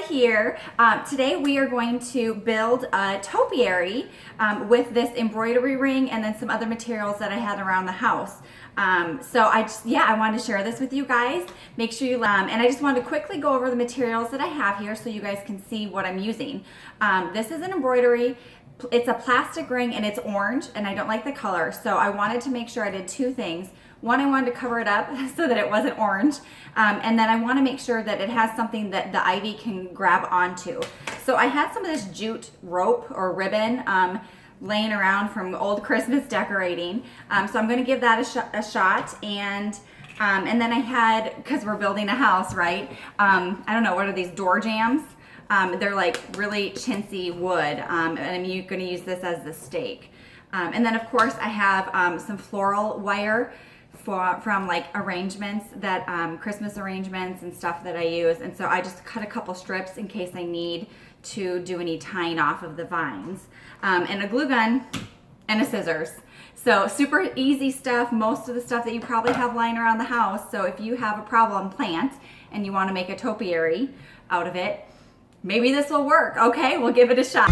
here. Today we are going to build a topiary with this embroidery ring and then some other materials that I had around the house. So I wanted to share this with you guys. Make sure you, and I just wanted to quickly go over the materials that I have here so you guys can see what I'm using. This is an embroidery. It's a plastic ring and it's orange and I don't like the color. So I wanted to make sure I did two things. One, I wanted to cover it up so that it wasn't orange. And then I want to make sure that it has something that the ivy can grab onto. So I had some of this jute rope or ribbon laying around from old Christmas decorating. So I'm going to give that a shot. And then I had, because we're building a house, right? I don't know, what are these, door jams? They're like really chintzy wood. And I'm going to use this as the stake. And then of course I have some floral wire from like arrangements that Christmas arrangements and stuff that I use, and so I just cut a couple strips in case I need to do any tying off of the vines, and a glue gun and a scissors. So super easy stuff, most of the stuff that you probably have lying around the house. So if you have a problem plant and you want to make a topiary out of it, maybe this will work. Okay, we'll give it a shot.